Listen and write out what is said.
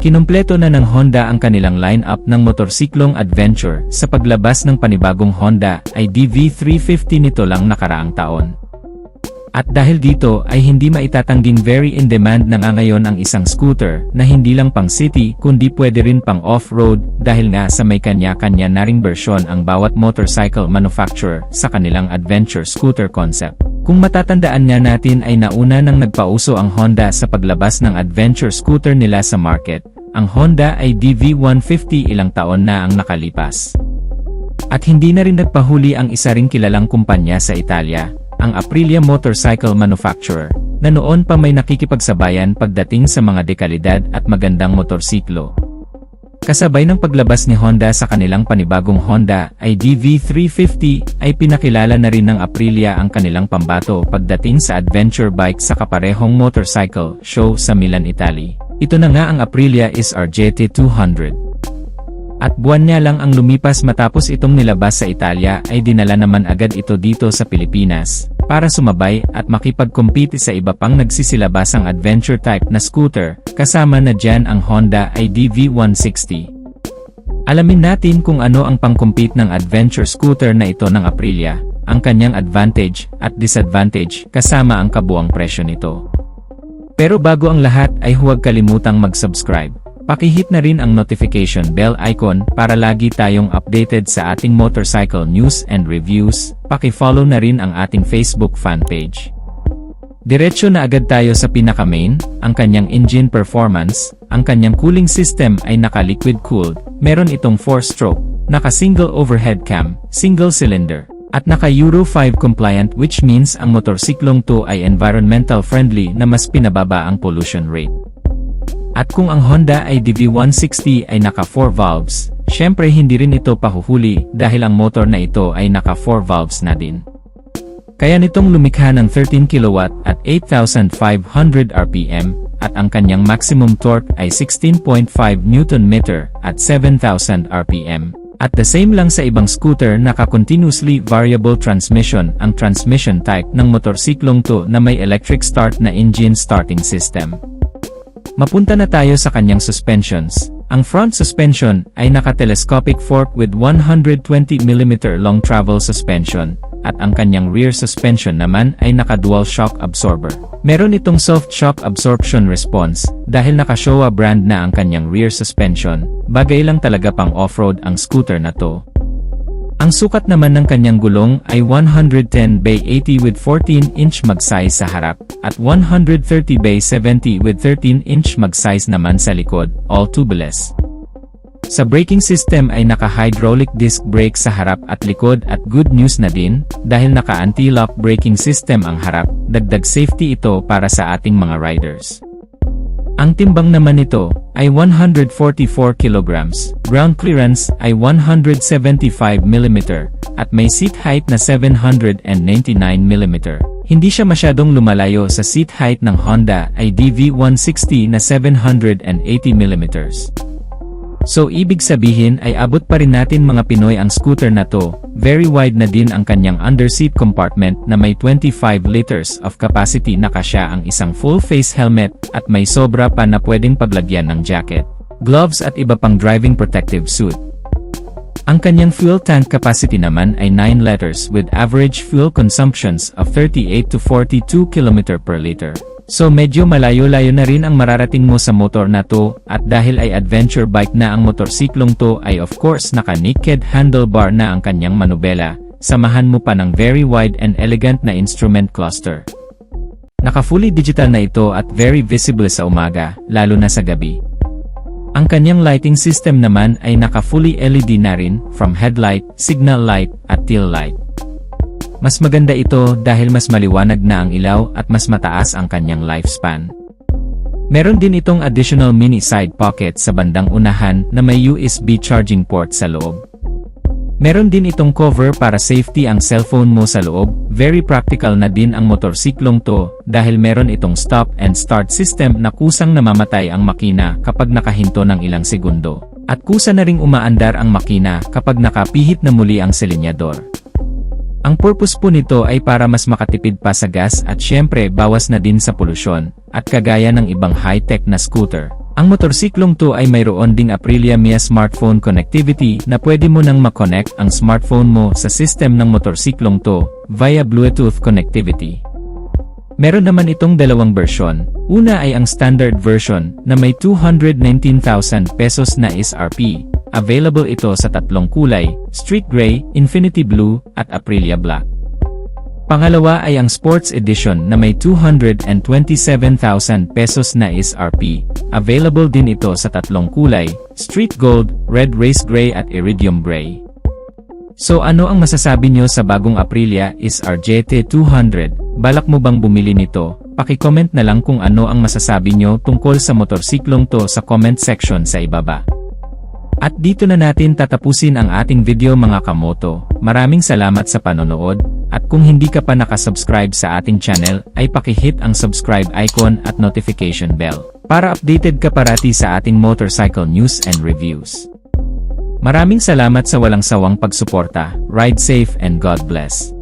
Kinumpleto na ng Honda ang kanilang lineup ng motorsiklong adventure sa paglabas ng panibagong Honda ID.V350 nito lang nakaraang taon. At dahil dito ay hindi maitatangging very in demand na nga ngayon ang isang scooter na hindi lang pang city kundi pwede rin pang off-road dahil nga sa may kanya-kanya na ring bersyon ang bawat motorcycle manufacturer sa kanilang adventure scooter concept. Kung matatandaan nga natin ay nauna nang nagpauso ang Honda sa paglabas ng adventure scooter nila sa market, ang Honda ID.V150 ilang taon na ang nakalipas. At hindi na rin nagpahuli ang isa ring kilalang kumpanya sa Italia, ang Aprilia motorcycle manufacturer, na noon pa may nakikipagsabayan pagdating sa mga dekalidad at magandang motorsiklo. Kasabay ng paglabas ni Honda sa kanilang panibagong Honda ID.V350 ay pinakilala na rin ng Aprilia ang kanilang pambato pagdating sa adventure bike sa kaparehong motorcycle show sa Milan, Italy. Ito na nga ang Aprilia SR-GT 200. At buwan niya lang ang lumipas matapos itong nilabas sa Italia ay dinala naman agad ito dito sa Pilipinas para sumabay at makipag-compete sa iba pang nagsisilabasang adventure type na scooter, kasama na dyan ang Honda ID.V160. Alamin natin kung ano ang pang-compete ng adventure scooter na ito ng Aprilia, ang kanyang advantage at disadvantage kasama ang kabuang presyo nito. Pero bago ang lahat ay huwag kalimutang mag-subscribe. Pakihit na rin ang notification bell icon para lagi tayong updated sa ating motorcycle news and reviews. Paki-follow na rin ang ating Facebook fan page. Diretso na agad tayo sa pinaka-main, ang kanyang engine performance. Ang kanyang cooling system ay naka-liquid cooled, meron itong 4-stroke, naka-single overhead cam, single cylinder, at naka-Euro 5 compliant, which means ang motorsiklong to ay environmental friendly na mas pinababa ang pollution rate. At kung ang Honda ID.V160 ay naka 4 valves, syempre hindi rin ito pahuhuli dahil ang motor na ito ay naka 4 valves na din. Kaya nitong lumikha ng 13 kW at 8,500 RPM, at ang kanyang maximum torque ay 16.5 Nm at 7,000 RPM. At the same lang sa ibang scooter naka-continuously variable transmission ang transmission type ng motorsiklong to na may electric start na engine starting system. Mapunta na tayo sa kanyang suspensions. Ang front suspension ay naka-telescopic fork with 120mm long travel suspension, at ang kanyang rear suspension naman ay naka-dual shock absorber. Meron itong soft shock absorption response, dahil naka-Showa brand na ang kanyang rear suspension, bagay lang talaga pang off-road ang scooter na to. Ang sukat naman ng kanyang gulong ay 110/80 with 14-inch mag-size sa harap, at 130/70 with 13-inch mag-size naman sa likod, all tubeless. Sa braking system ay naka-hydraulic disc brake sa harap at likod, at good news na din, dahil naka-anti-lock braking system ang harap, dagdag safety ito para sa ating mga riders. Ang timbang naman nito ay 144 kg, ground clearance ay 175 mm, at may seat height na 799 mm. Hindi siya masyadong lumalayo sa seat height ng Honda ID.V160 na 780 mm. So ibig sabihin ay abot pa rin natin mga Pinoy ang scooter na to. Very wide na din ang kanyang underseat compartment na may 25 liters of capacity na kasya ang isang full face helmet, at may sobra pa na pwedeng paglagyan ng jacket, gloves at iba pang driving protective suit. Ang kanyang fuel tank capacity naman ay 9 liters with average fuel consumptions of 38 to 42 km per liter. So medyo malayo-layo na rin ang mararating mo sa motor na to, at dahil ay adventure bike na ang motorsiklong to ay of course naka-naked handlebar na ang kanyang manubela, samahan mo pa ng very wide and elegant na instrument cluster. Naka-fully digital na ito at very visible sa umaga, lalo na sa gabi. Ang kanyang lighting system naman ay naka-fully LED na rin, from headlight, signal light, at tail light. Mas maganda ito dahil mas maliwanag na ang ilaw at mas mataas ang kanyang lifespan. Meron din itong additional mini side pocket sa bandang unahan na may USB charging port sa loob. Meron din itong cover para safety ang cellphone mo sa loob. Very practical na din ang motorsiklong to dahil meron itong stop and start system na kusang namamatay ang makina kapag nakahinto ng ilang segundo, at kusa na ring umaandar ang makina kapag nakapihit na muli ang silinyador. Ang purpose po nito ay para mas makatipid pa sa gas at syempre bawas na din sa polusyon, at kagaya ng ibang high-tech na scooter, Ang motorsiklong to ay mayroon ding Aprilia Mia smartphone connectivity na pwede mo nang makonect ang smartphone mo sa system ng motorsiklong to via Bluetooth connectivity. Meron naman itong dalawang version. Una ay ang standard version na may 219,000 pesos na SRP. Available ito sa tatlong kulay, Street Gray, Infinity Blue, at Aprilia Black. Pangalawa ay ang Sports Edition na may 227,000 pesos na SRP. Available din ito sa tatlong kulay, Street Gold, Red Race Gray at Iridium Gray. So ano ang masasabi nyo sa bagong Aprilia SR GT 200? Balak mo bang bumili nito? Paki-comment na lang kung ano ang masasabi nyo tungkol sa motorsiklong to sa comment section sa ibaba. At dito na natin tatapusin ang ating video mga kamoto. Maraming salamat sa panonood, at kung hindi ka pa nakasubscribe sa ating channel, ay paki-hit ang subscribe icon at notification bell, para updated ka parati sa ating motorcycle news and reviews. Maraming salamat sa walang sawang pagsuporta. Ride safe and God bless.